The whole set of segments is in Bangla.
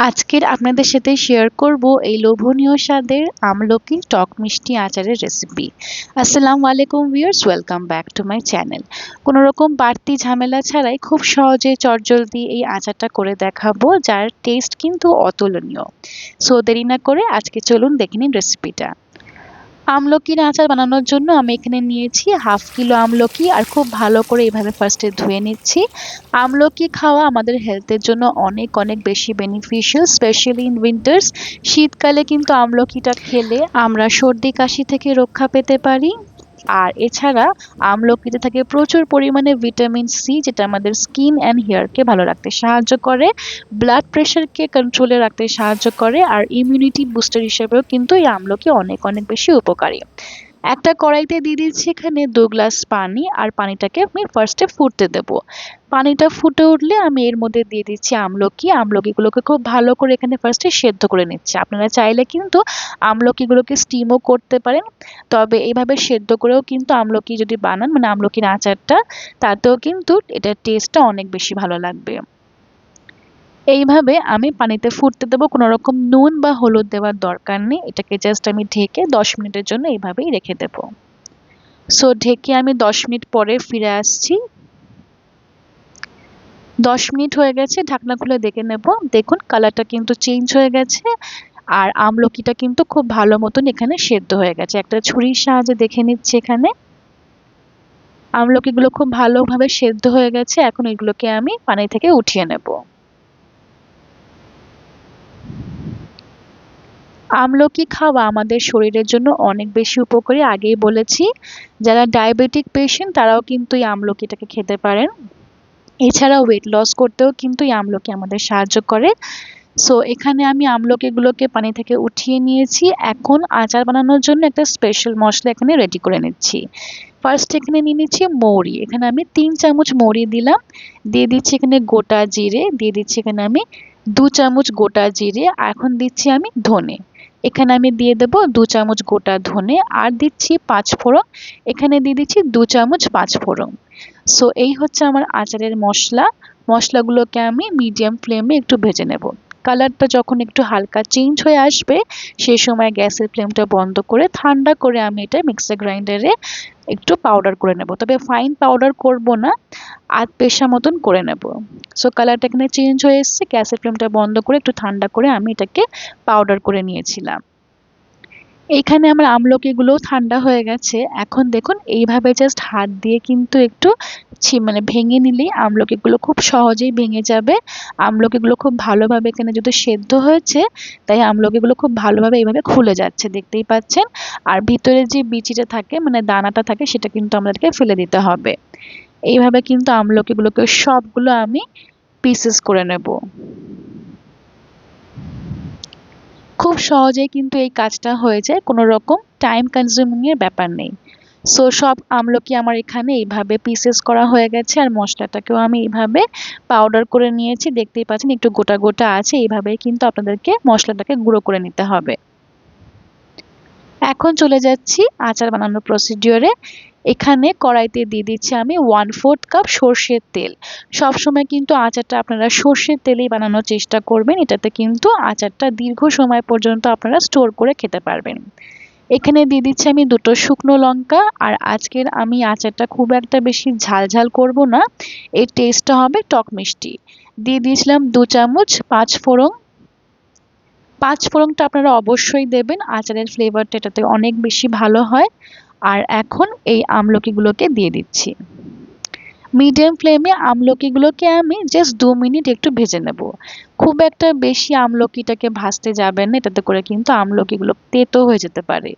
আজকের আপনাদের সাথে শেয়ার করব এই লোভনীয় স্বাদের আমলকি টক মিষ্টি আচারের রেসিপি। আসসালামু আলাইকুম viewers, welcome back to my channel. কোনো রকম বাড়তি ঝামেলা ছাড়াই খুব সহজে চটজলদি এই আচারটা করে দেখাবো, যার টেস্ট কিন্তু অতুলনীয়। সো দেরি না করে আজকে চলুন দেখে নিন রেসিপিটা। আমলকির আচার বানানোর জন্য আমি এখানে নিয়েছি হাফ কিলো আমলকি আর খুব ভালো করে এভাবে ফার্স্টে ধুয়ে নিচ্ছি। আমলকি খাওয়া আমাদের হেলথের জন্য অনেক অনেক বেশি বেনিফিশিয়াল, স্পেশালি ইন উইন্টার্স। শীতকালে কিন্তু আমলকিটা খেলে আমরা সর্দি কাশি থেকে রক্ষা পেতে পারি। আর এছাড়া আমলকিতে থাকে প্রচুর পরিমাণে ভিটামিন সি, যেটা আমাদের স্কিন অ্যান্ড হেয়ারকে ভালো রাখতে সাহায্য করে, ব্লাড প্রেশারকে কন্ট্রোলে রাখতে সাহায্য করে, আর ইমিউনিটি বুস্টার হিসেবেও কিন্তু এই আমলকি অনেক অনেক বেশি উপকারী। একটা কড়াইতে দিয়ে দিচ্ছি এখানে 2 গ্লাস পানি, আর পানিটাকে আমি ফার্স্টে ফুটতে দেব। পানিটা ফুটে উঠলে আমি এর মধ্যে দিয়ে দিচ্ছি আমলকিগুলোকে খুব ভালো করে এখানে ফার্স্টে সেদ্ধ করে নিচ্ছি। আপনারা চাইলে কিন্তু আমলকিগুলোকে স্টিমও করতে পারেন, তবে এইভাবে সেদ্ধ করেও কিন্তু আমলকি যদি বানান, মানে আমলকির আচারটা, তাতেও কিন্তু এটার টেস্টটা অনেক বেশি ভালো লাগবে। এইভাবে আমি পানিতে ফুটতে দেবো, কোনো রকম নুন বা হলুদ দেওয়ার দরকার নেই। এটাকে জাস্ট আমি ঢেকে 10 মিনিটের জন্য এইভাবেই রেখে দেবো। সো ঢেকে আমি 10 মিনিট পরে ফিরে আসছি। 10 মিনিট হয়ে গেছে, ঢাকনা খুলে দেখে নেব। দেখুন কালারটা কিন্তু চেঞ্জ হয়ে গেছে, আর আমলকিটা কিন্তু খুব ভালো মতন এখানে সেদ্ধ হয়ে গেছে। একটা ছুরির সাহায্যে দেখে নিচ্ছি, এখানে আমলকিগুলো খুব ভালোভাবে সেদ্ধ হয়ে গেছে। এখন এগুলোকে আমি পানি থেকে উঠিয়ে নেব। আমলকি খাওয়া আমাদের শরীরের জন্য অনেক বেশি উপকারী, আগেই বলেছি। যারা ডায়াবেটিক পেশেন্ট তারাও কিন্তু এই আমলকিটাকে খেতে পারেন। এছাড়া ওয়েট লস করতেও কিন্তু এই আমলকি আমাদের সাহায্য করে। সো এখানে আমি আমলকিগুলোকে পানি থেকে উঠিয়ে নিয়েছি। এখন আচার বানানোর জন্য একটা স্পেশাল মশলা এখানে রেডি করে নিচ্ছি। ফার্স্ট এখানে নিয়ে নিচ্ছি মৌরি। এখানে আমি 3 চামচ মৌরি দিলাম। দিয়ে দিচ্ছি এখানে গোটা জিরে, দিয়ে দিচ্ছি এখানে আমি 2 চামচ গোটা জিরে। এখন দিচ্ছি আমি ধনে। এখানে আমি দিয়ে দেব 2 চামচ গোটা ধনে, আর দিচ্ছি 5 ফোড়ন। এখানে দিয়ে দিচ্ছি 2 চামচ 5 ফোড়ন। সো এই হচ্ছে আমার আচারের মশলা। মশলাগুলোকে আমি মিডিয়াম ফ্লেমে একটু ভেজে নেব। কালারটা যখন একটু হালকা চেঞ্জ হয়ে আসবে, সেই সময় গ্যাসের ফ্লেমটা বন্ধ করে ঠান্ডা করে আমি এটা মিক্সার গ্রাইন্ডারে একটু পাউডার করে নেব। তবে ফাইন পাউডার করব না, আধ পেশা মতন করে নেব। সো কালারটা এখানে চেঞ্জ হয়ে এসছে, গ্যাসের ফ্লেমটা বন্ধ করে একটু ঠান্ডা করে আমি এটাকে পাউডার করে নিয়েছিলাম। এইখানে আমার আমলকিগুলো ঠান্ডা হয়ে গেছে। এখন দেখুন এইভাবে জাস্ট হাত দিয়ে কিন্তু একটু মানে ভেঙে নিলেই আমলকিগুলো খুব সহজেই ভেঙে যাবে। আমলকিগুলো খুব ভালোভাবে এখানে যেহেতু সেদ্ধ হয়েছে, তাই আমলকিগুলো খুব ভালোভাবে এইভাবে খুলে যাচ্ছে, দেখতেই পাচ্ছেন। আর ভিতরে যে বিচিটা থাকে, মানে দানাটা থাকে, সেটা কিন্তু আমাদেরকে ফেলে দিতে হবে। এইভাবে কিন্তু আমলকিগুলোকে সবগুলো আমি পিসেস করে নেব। খুব সহজেই কিন্তু এই কাজটা হয়ে যায়, কোনো রকম টাইম কনজিউমিং এর ব্যাপার নেই। সো সব আমলকি আমার এখানে এইভাবে পিসেস করা হয়ে গেছে, আর মশলাটাকেও আমি এইভাবে পাউডার করে নিয়েছি। দেখতেই পাচ্ছেন একটু গোটা গোটা আছে, এইভাবেই কিন্তু আপনাদেরকে মশলাটাকে গুঁড়ো করে নিতে হবে। এখন চলে যাচ্ছি আচার বানানোর প্রসিডিওরে। এখানে কড়াইতে দিয়ে দিচ্ছি আমি 1/4 কাপ সর্ষের তেল। সবসময় কিন্তু আচারটা আপনারা সর্ষের তেলেই বানানোর চেষ্টা করবেন, এটাতে কিন্তু আচারটা দীর্ঘ সময় পর্যন্ত আপনারা স্টোর করে খেতে পারবেন। এখানে দিয়ে দিচ্ছি আমি 2টো শুকনো লঙ্কা। আর আজকের আমি আচারটা খুব একটা বেশি ঝাল ঝাল করব না, এর টেস্টটা হবে টক মিষ্টি। দিয়ে দিয়েছিলাম 2 চামচ 5 ফোড়ন। 5 ফোড়নটা আপনারা অবশ্যই দেবেন, আচারের ফ্লেভারটা এটাতে অনেক বেশি ভালো হয়। আর এখন এই আমলকিগুলোকে দিয়ে দিচ্ছি। মিডিয়াম ফ্লেমে আমলকিগুলোকে আমি জাস্ট 2 মিনিট একটু ভেজে নেব। খুব একটা বেশি আমলকিটাকে ভাজতে যাবেন না, এটাতে করে কিন্তু আমলকিগুলো তেতো হয়ে যেতে পারে।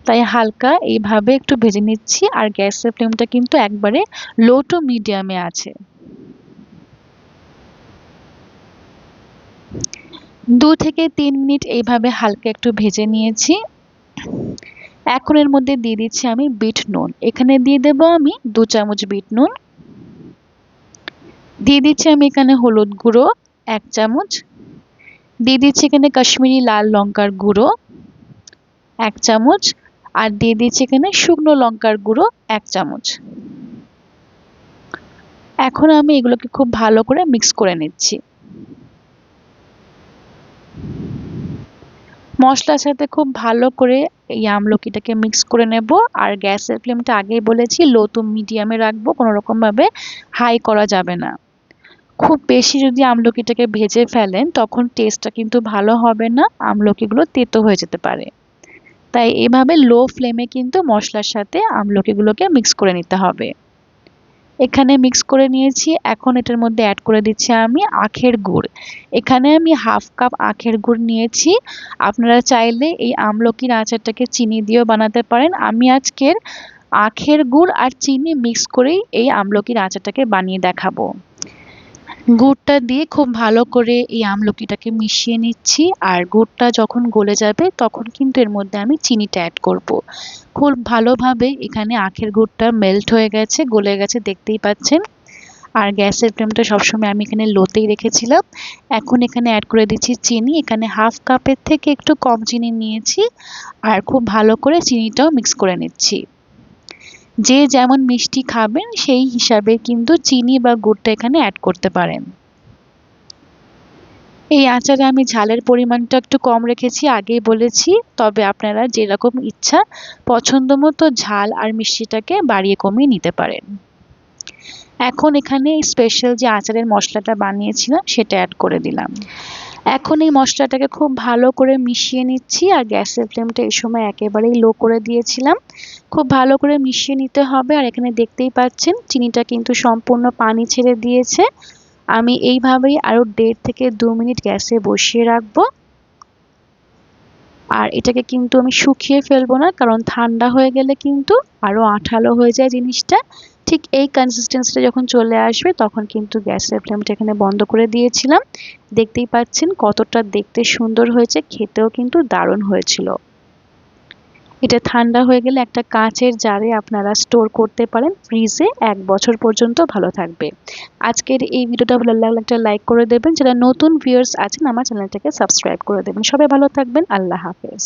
তাই হালকা এইভাবে একটু ভেজে নিচ্ছি, আর গ্যাসের ফ্লেমটা কিন্তু একবারে লো টু মিডিয়ামে আছে। 2 থেকে 3 মিনিট এইভাবে হালকা একটু ভেজে নিয়েছি। এখন এর মধ্যে দিয়ে দিচ্ছি আমি বিট নুন। এখানে দিয়ে দেব আমি 2 চামচ বিট নুন। দিয়ে দিচ্ছি আমি এখানে হলুদ গুঁড়ো 1 চামচ। দিয়ে দিচ্ছি এখানে কাশ্মীরি লাল লঙ্কার গুঁড়ো 1 চামচ। আর দিয়ে দিচ্ছি এখানে শুকনো লঙ্কার গুঁড়ো 1 চামচ। এখন আমি এগুলোকে খুব ভালো করে মিক্স করে নিচ্ছি। মশলার সাথে খুব ভালো করে এই আমলকিটাকে মিক্স করে নেব। আর গ্যাসের ফ্লেমটা আগেই বলেছি লো টু মিডিয়ামে রাখবো, কোনো রকম ভাবে হাই করা যাবে না। খুব বেশি যদি আমলকিটাকে ভেজে ফেলেন তখন টেস্টটা কিন্তু ভালো হবে না, আমলকিগুলো তেতো হয়ে যেতে পারে। তাই এভাবে লো ফ্লেমে কিন্তু মশলার সাথে আমলকিগুলোকে মিক্স করে নিতে হবে। এখানে মিক্স করে নিয়েছি, এখন এটার মধ্যে অ্যাড করে দিচ্ছি আমি আখের গুড়। এখানে আমি হাফ কাপ আখের গুড় নিয়েছি। আপনারা চাইলে এই আমলকির আচারটাকে চিনি দিয়েও বানাতে পারেন। আমি আজকের আখের গুড় আর চিনি মিক্স করেই এই আমলকির আচারটাকে বানিয়ে দেখাবো। গুড়টা দিয়ে খুব ভালো করে এই আমলকিটাকে মিশিয়ে নিচ্ছি। আর গুড়টা যখন গলে যাবে তখন কিন্তু এর মধ্যে আমি চিনিটা অ্যাড করব। খুব ভালোভাবে এখানে আখের গুড়টা মেল্ট হয়ে গেছে, গলে গেছে, দেখতেই পাচ্ছেন। আর গ্যাসের ফ্লেমটা সবসময় আমি এখানে লোতেই রেখেছিলাম। এখন এখানে অ্যাড করে দিচ্ছি চিনি। এখানে হাফ কাপের থেকে একটু কম চিনি নিয়েছি। আর খুব ভালো করে চিনিটাও মিক্স করে নিচ্ছি। যে যেমন মিষ্টি খাবেন সেই হিসাবে কিন্তু চিনি বা গুড়টা এখানে অ্যাড করতে পারেন। এই আচারে আমি ঝালের পরিমাণটা একটু কম রেখেছি, আগেই বলেছি। তবে আপনারা যেরকম ইচ্ছা পছন্দ মতো ঝাল আর মিষ্টিটাকে বাড়িয়ে কমিয়ে নিতে পারেন। এখন এখানে স্পেশাল যে আচারের মশলাটা বানিয়েছিলাম সেটা অ্যাড করে দিলাম। এখন এই মশলাটাকে খুব ভালো করে মিশিয়ে নিচ্ছি। আর গ্যাসের ফ্লেমটা এই সময় একেবারেই লো করে দিয়েছিলাম। খুব ভালো করে মিশিয়ে নিতে হবে। আর এখানে দেখতেই পাচ্ছেন চিনিটা কিন্তু সম্পূর্ণ পানি ছেড়ে দিয়েছে। আমি এইভাবেই আরো 1.5 থেকে 2 মিনিট গ্যাসে বসিয়ে রাখবো। আর এটাকে কিন্তু আমি শুকিয়ে ফেলবো না, কারণ ঠান্ডা হয়ে গেলে কিন্তু আরো আঠালো হয়ে যায় জিনিসটা। ঠিক এই কনসিস্টেন্সিটা যখন চলে আসবে তখন কিন্তু গ্যাসের ফ্লেমটা এখানে বন্ধ করে দিয়েছিলাম। দেখতেই পাচ্ছেন কতটা দেখতে সুন্দর হয়েছে, খেতেও কিন্তু দারুণ হয়েছিল। এটা ঠান্ডা হয়ে গেলে একটা কাঁচের জারে আপনারা স্টোর করতে পারেন, ফ্রিজে 1 বছর পর্যন্ত ভালো থাকবে। আজকের এই ভিডিওটা ভালো লাগলে একটা লাইক করে দেবেন। যারা নতুন ভিউয়ার্স আছেন আমার চ্যানেলটাকে সাবস্ক্রাইব করে দেবেন। সবাই ভালো থাকবেন। আল্লাহ হাফেজ।